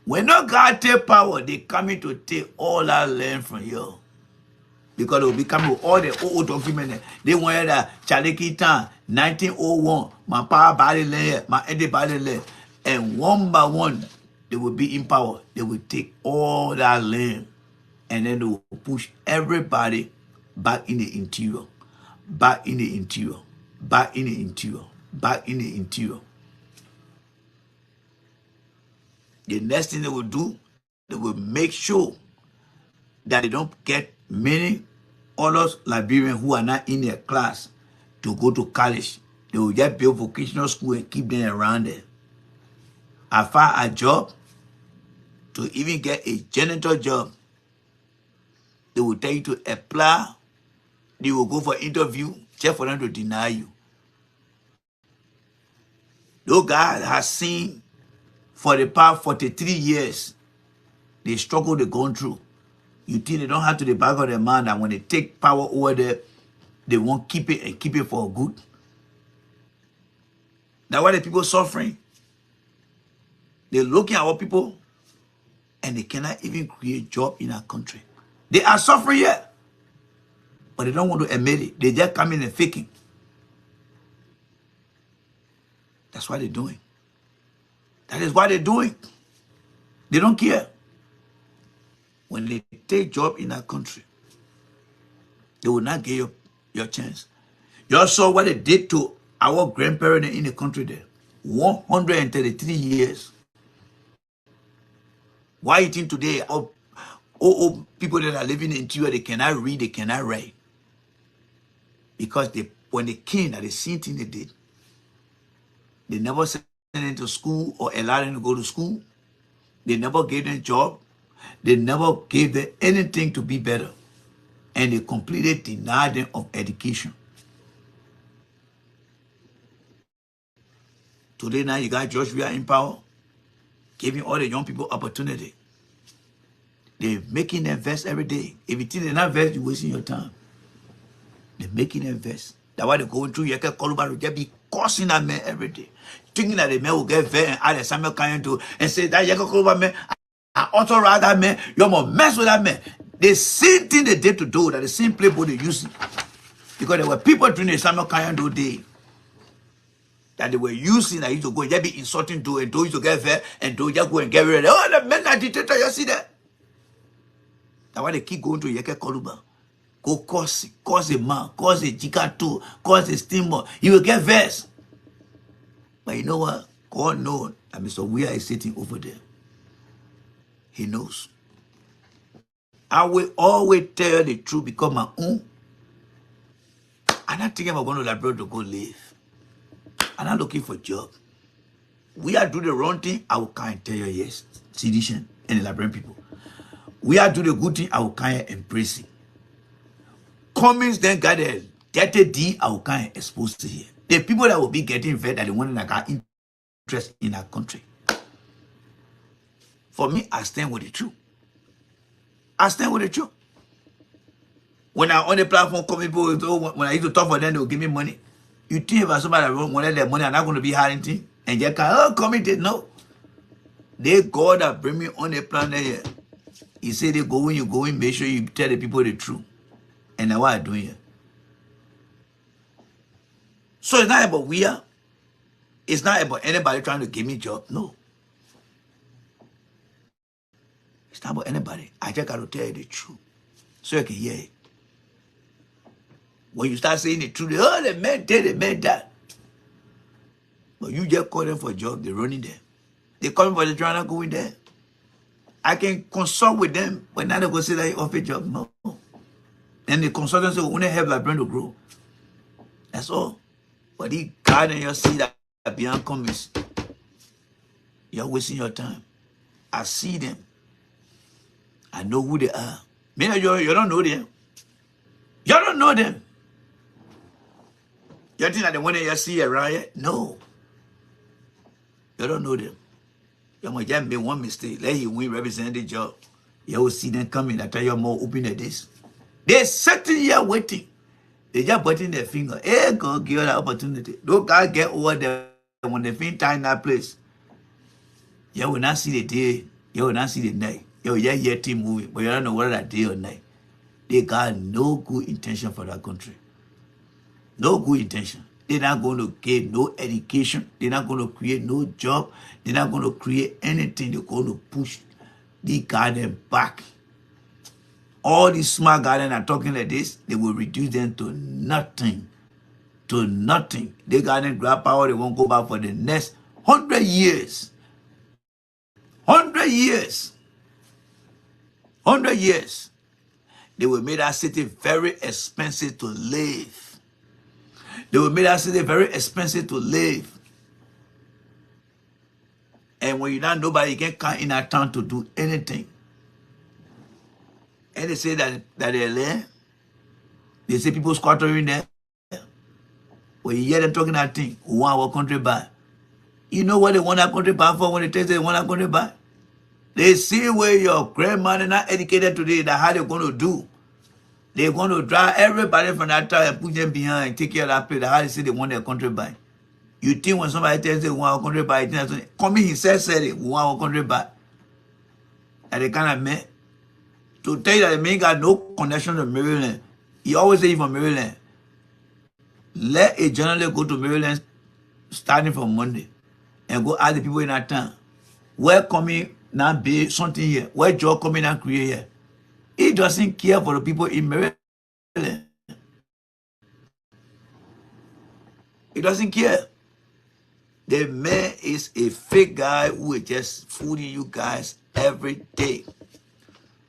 [SPEAKER 1] When no God take power, they coming to take all that land from you. Because they will be coming with all the old documents. They want that Chaliki Town, 1901, my power body land, my empty body land. And one by one, they will be in power. They will take all that land. And then they will push everybody back in the interior. Back in the interior. Back in the interior. Back in the interior. The next thing they will do, they will make sure that they don't get many others Liberians who are not in their class to go to college. They will just build vocational school and keep them around there. I found a job to even get a janitor job. They will tell you to apply. They will go for interview just for them to deny you. Those guys have seen for the past 43 years, the struggle they're going through. You think they don't have to the back of their mind that when they take power over there, they won't keep it and keep it for good. That's why the people suffering. They're looking at our people and they cannot even create job in our country. They are suffering yet, but they don't want to admit it. They just come in and faking. That's what they're doing. That is what they're doing. They don't care. When they take job in that country, they will not get your chance. You all saw what they did to our grandparents in the country there. 133 years. Why you think today all people that are living in interior, they cannot read, they cannot write? Because when they came, that the same thing they did. They never sent them to school or allowed them to go to school. They never gave them job. They never gave them anything to be better. And they completely denied them of education. Today now you got Joshua in power, giving all the young people opportunity. They're making them invest every day. If you think they're not invest, you're wasting your time. They're making them invest. That's why they're going through Yeke Koluba to just be cursing that man every day. Thinking that the man will get vet and add a Samuel Kanyan to and say that Yeke Koluba man, I authorize that man, you're more mess with that man. The same thing they did to do, that the same playbook they using. Because there were people during the Samuel Kanyan do day that they were using, that used to go, just be insulting do and do used to get vet and do just go and get rid of. Oh, the men are dictator, you see that? That's why they keep going to Yeke Koluba. Go cause a man, cause a jikato, cause a steamboat. You will get vexed. But you know what? God knows that Mr. Weir is sitting over there. He knows. I will always tell the truth because my own. I'm not thinking about going to Liberia to go live. I'm not looking for a job. We are doing the wrong thing, I will come and tell you yes. Sedition and the Liberian people. We are doing the good thing, I will come and embrace it. Cummings then got a dirty D, I will come and expose it here. The people that will be getting vet are the ones that got interest in our country. For me, I stand with the truth. I stand with the truth. When I'm on the platform, people, when I used to talk for them, they will give me money. You think about somebody that wanted their money, I'm not going to be hiding things? And just committed? No. They God that bring me on the planet here. He said, they go when you go in, make sure you tell the people the truth. And that's what I'm doing here. So it's not about we are. It's not about anybody trying to give me a job. No. It's not about anybody. I just got to tell you the truth. So you can hear it. When you start saying the truth, oh, the man did, the man that. But you just call them for a job, they're running there. They call me for the job, I'm going there. I can consult with them, but now they go say that you offer a job. No. And the consultants will only help that brand to grow. That's all. But the God and your see that beyond Cummings, you're wasting your time. I see them. I know who they are. Many of you don't know them. You don't know them. You think that the one that you see around here? No. You don't know them. You might just make one mistake. Let him win represent the job. You will see them coming. I tell you more open than this. They're sitting here waiting. They just putting their finger. Hey, God, give you that opportunity. Don't God get over there when they find time in that place. You will not see the day. You will not see the night. You will just hear team moving, but you don't know whether that day or night. They got no good intention for that country. No good intention. They're not going to get no education. They're not going to create no job. They're not going to create anything. They're going to push the garden back. All these smart garden are talking like this, they will reduce them to nothing. To nothing. They garden grab power, they won't go back for the next 100 years. 100 years. 100 years. They will make that city very expensive to live. They will make that city very expensive to live. And when you're not nobody, can come in that town to do anything. And they say that they're there. They say people squattering there. When you hear them talking that thing, who want our country back? You know what they want our country back for when they tell they want our country back? They see where your grandmother not educated today, that how they're going to do. They're going to drive everybody from that town and put them behind and take care of that place. How they say they want their country back. You think when somebody tells they want our country back, coming himself said it, we want our country back. And they kind of met. To tell you that the man got no connection to Maryland. He always say he's from Maryland. Let a journalist go to Maryland starting from Monday and go ask the people in that town, where coming now be something here. Where job coming and create here. He doesn't care for the people in Maryland. He doesn't care. The man is a fake guy who is just fooling you guys every day.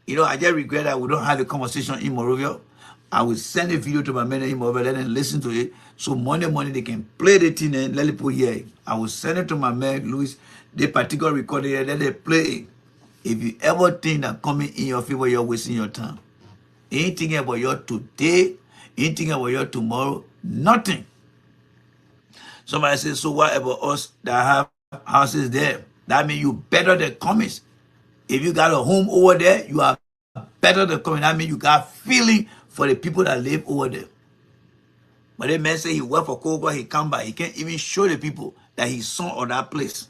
[SPEAKER 1] You know, I just regret that we don't have a conversation in Morovia. I will send a video to my men in Morovia, let them listen to it. So Monday morning they can play the thing and let it put here. I will send it to my man, Louis, the particular recording, and let it play it. If you ever think that coming in your favor, you're wasting your time. Ain't thinking about your today, ain't thinking about your tomorrow, nothing. Somebody says, so what about us that have houses there? That means you better than commies. If you got a home over there, you are better than coming. That means you got feeling for the people that live over there. But the man say he work for Kogo, he come back. He can't even show the people that he's son of that place.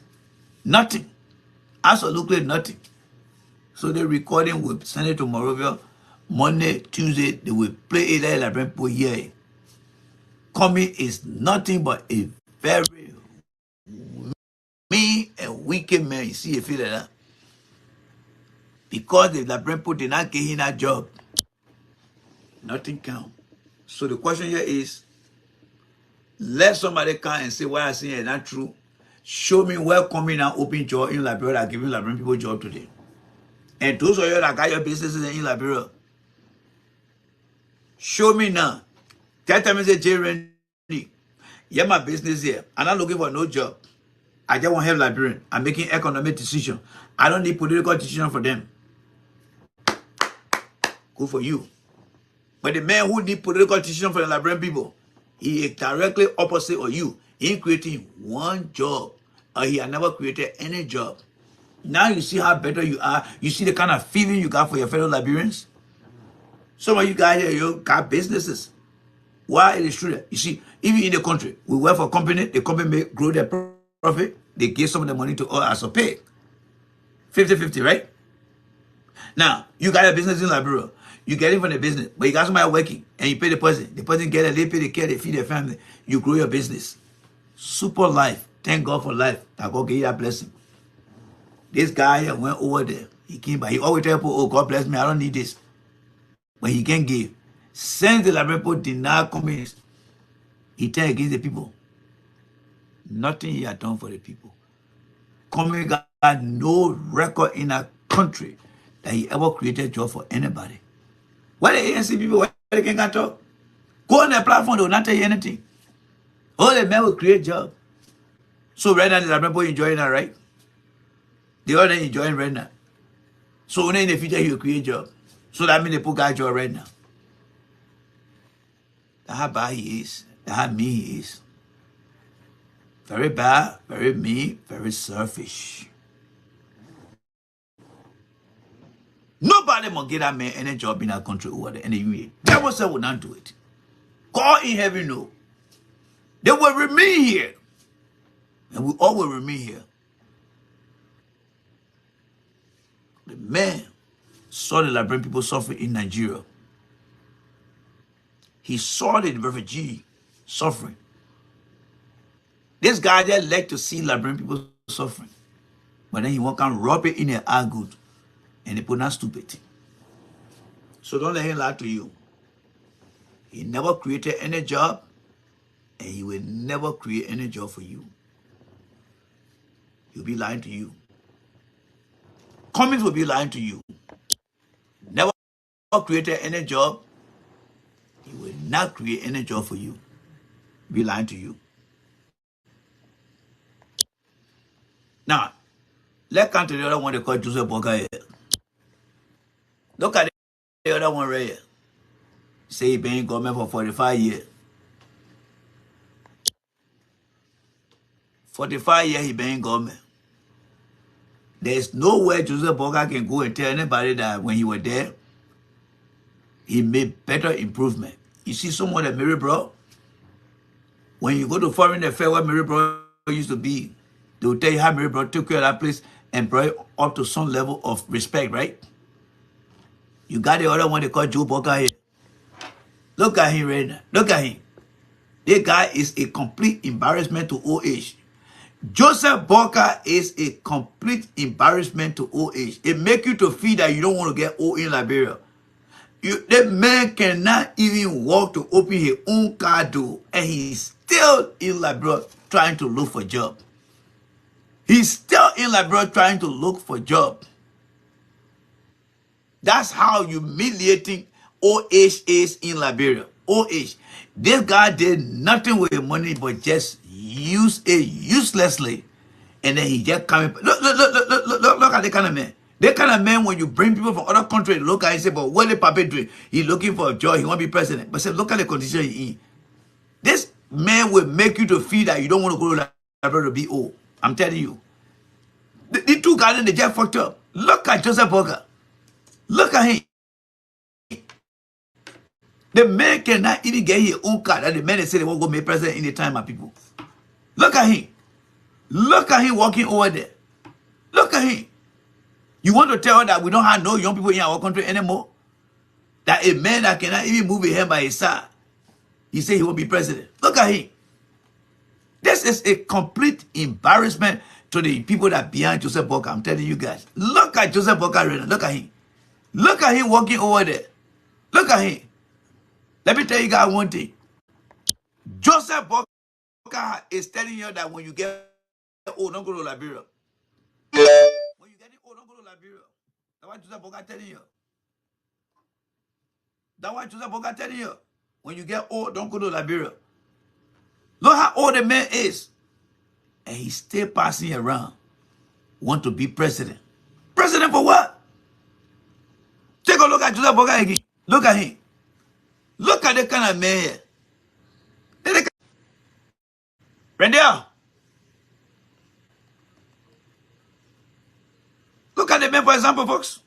[SPEAKER 1] Nothing. Absolutely nothing. So the recording will send it to Morovia. Monday, Tuesday, they will play it like Liberian people here. Coming is nothing but a very mean and wicked man. You see, you feel like that? Because the Liberian people did not get him that job, nothing count. So the question here is, let somebody come and say what I say is not true. Show me where coming and open job in Liberia that giving Liberian people job today. And those of you that got your businesses in Liberia, show me now. Tell me say, J. Randy, yeah, my business here. I'm not looking for no job. I just want to help Liberian. I'm making economic decision. I don't need political decision for them. Good for you. But the man who need political decision for the Liberian people, he is directly opposite of you. He ain't creating one job. Or he has never created any job. Now you see how better you are. You see the kind of feeling you got for your fellow Liberians. Some of you guys here, you got businesses. Why it is true that, you see, even in the country, we work for a company, the company may grow their profit, they give some of the money to us as a pay. 50-50, right? Now, you got a business in Liberia. You get it from the business, but you got somebody working, and you pay the person. The person get it, they pay the care, they feed their family. You grow your business. Super life. Thank God for life. That God gave you that blessing. This guy went over there. He came by. He always tell people, oh, God bless me, I don't need this. But he can't give. Since the Liberian people did not come in, he turned against the people. Nothing he had done for the people. Coming got no record in a country that he ever created job for anybody. Why the ANC people, why they can't talk? Go on their platform, they will not tell you anything. All the men will create job. So right now, the Liberian people enjoying that, right? They all enjoying right now. So when in the future, he will create job. So that means the people got job right now. That's how bad he is. That's how mean he is. Very bad, very mean, very selfish. Nobody must get that man any job in our country over there. And the devil said will not do it. God in heaven know. They will remain here. And we all will remain here. The man saw the Liberian people suffering in Nigeria. He saw the refugee suffering. This guy just like to see Liberian people suffering. But then he won't come rub it in their eye good. And they put not stupid. So don't let him lie to you. He never created any job. And he will never create any job for you. He'll be lying to you. Cummings will be lying to you. Never created any job. He will not create any job for you. Be lying to you. Now, let's come to the other one they call Joseph Boga here. Look at the other one right here. Say he been in government for 45 years. 45 years he been in government. There's nowhere Joseph Boga can go and tell anybody that when he was there, he made better improvement. You see someone that Mary brought? When you go to foreign affairs where Mary brought used to be, they will tell you how Mary brought took care of that place and brought it up to some level of respect, right? You got the other one they call Joe Boga here. Look at him right now. Look at him. This guy is a complete embarrassment to old age. Joseph Boca is a complete embarrassment to old age. It make you to feel that you don't want to get old in Liberia. That man cannot even walk to open his own car door, and he's still in Liberia trying to look for job. He's still in Liberia trying to look for job. That's how humiliating old age is in Liberia. Old age. This guy did nothing with the money but just use it uselessly. And then he just coming. Look at the kind of man. The kind of man, when you bring people from other countries, look at him and say, but what the Papa doing? He's looking for a job. He want to be president. But say, look at the condition he in. This man will make you to feel that you don't want to go to Liberia to be old. I'm telling you. The two guys, they just fucked up. Look at Joseph Boga. Look at him. The man cannot even get his own car. And the man they say they won't go make president in the time, my people. Look at him. Look at him walking over there. Look at him. You want to tell her that we don't have no young people in our country anymore? That a man that cannot even move his hand by his side, he say he won't be president. Look at him. This is a complete embarrassment to the people that behind Joseph Boca. I'm telling you guys. Look at Joseph Boca right now. Look at him. Look at him walking over there. Look at him. Let me tell you guys one thing. Joseph Boca is telling you that when you get old, don't go to Liberia. When you get old, don't go to Liberia. That's what Joseph Boca telling you. That's why Joseph Boca telling you. When you get old, don't go to Liberia. Look how old the man is. And he's still passing around. Want to be president. President for what? Take a look at Joseph Boca again. Look at him. Look at the kind of man here. Right there. Look at the man, for example, folks.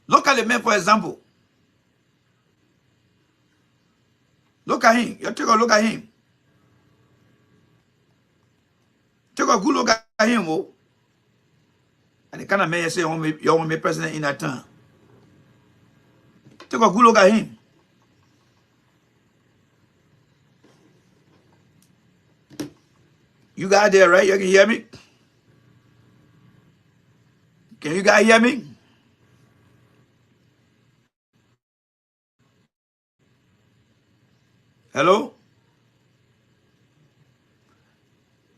[SPEAKER 1] Look at the man, for example. Look at him. You take a look at him. Take a good look at him, oh. And the kind of man you say you want to be president in that time. Take a good look at him. You got there, right? You can hear me? Can you guys hear me? Hello?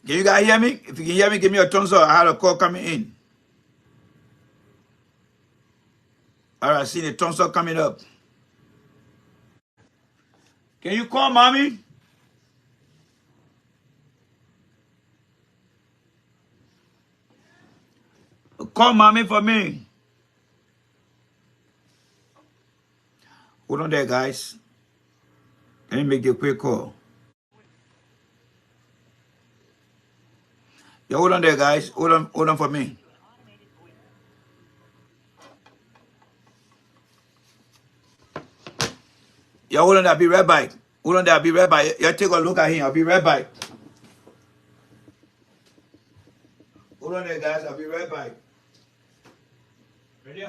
[SPEAKER 1] Can you guys hear me? If you can hear me, give me a thumbs up. I had a call coming in. All right, I see the thumbs up coming up. Can you call mommy? Call mommy for me. Hold on there, guys. Let me make a quick call. Yeah, hold on there, guys. Hold on for me. Yeah, hold on there. I'll be right back. Hold on there. I'll be right back. Yeah, take a look at him. I'll be right back. Hold on there, guys. I'll be right back. Ready?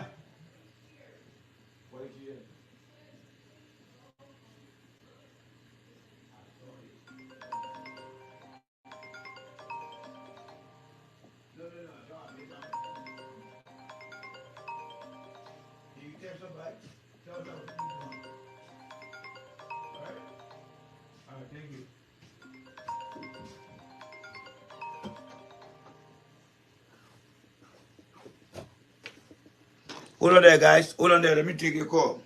[SPEAKER 1] Thank you. Hold on there, guys. Hold on there. Let me take your call.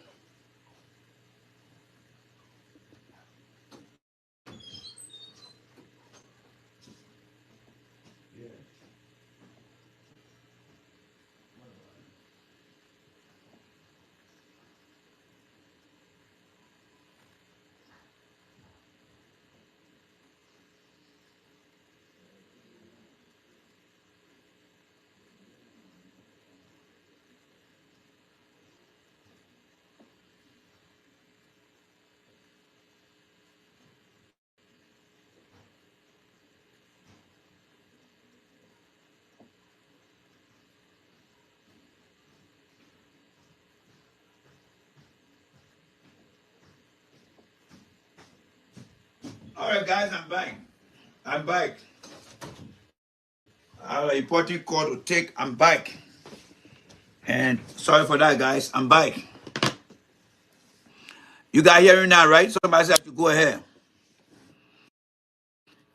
[SPEAKER 1] All right, guys, I'm back. I'm back. I have an important call to take. I'm back. And sorry for that, guys. I'm back. You guys hearing now, right? Somebody said to go ahead.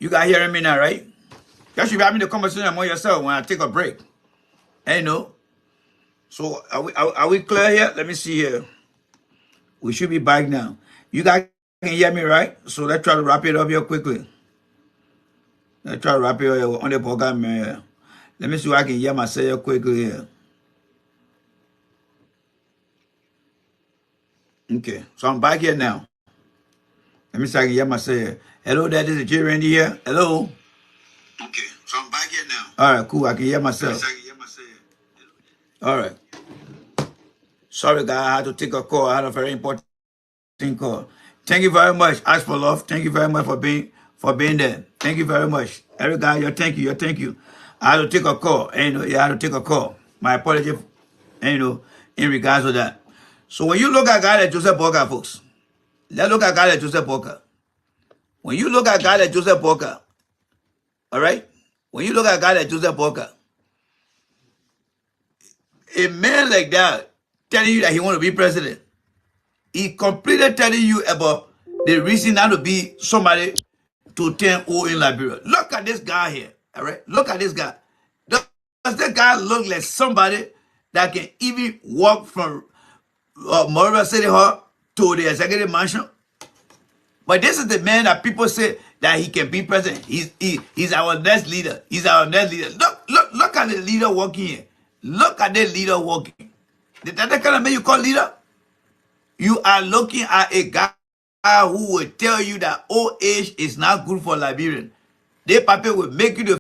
[SPEAKER 1] You guys hearing me now, right? You should be having the conversation among yourself when I take a break. Hey, no. So are we clear here? Let me see here. We should be back now. You guys can hear me, right? So let's try to wrap it up here quickly. Let's try to wrap it up on the program here. Let me see if I can hear myself here quickly here. Okay, so I'm back here now. Let me see if I can hear myself here. Hello there, this is J. Randy here. Hello. Okay, so I'm back here now. All right, cool. I can hear myself. All right. Sorry, guys. I had to take a call. I had a very important call. Thank you very much. Ask for love. Thank you very much for being there. Thank you very much. Every guy, thank you. I had to take a call. And I had to take a call. My apology, in regards to that. So when you look at a guy like Joseph Boca, folks, let's look at a guy like Joseph Boca. When you look at a guy like Joseph Boca, all right? When you look at a guy like Joseph Boca, a man like that telling you that he want to be president, he completely telling you about the reason not to be somebody to turn old in Liberia. Look at this guy here, all right? Look at this guy. Does this guy look like somebody that can even walk from Monrovia City Hall to the executive mansion? But this is the man that people say that he can be president. He's our next leader. He's our next leader. Look at the leader walking here. Look at the leader walking. Is that the kind of man you call leader? You are looking at a guy who will tell you that old age is not good for Liberian. They probably will make you the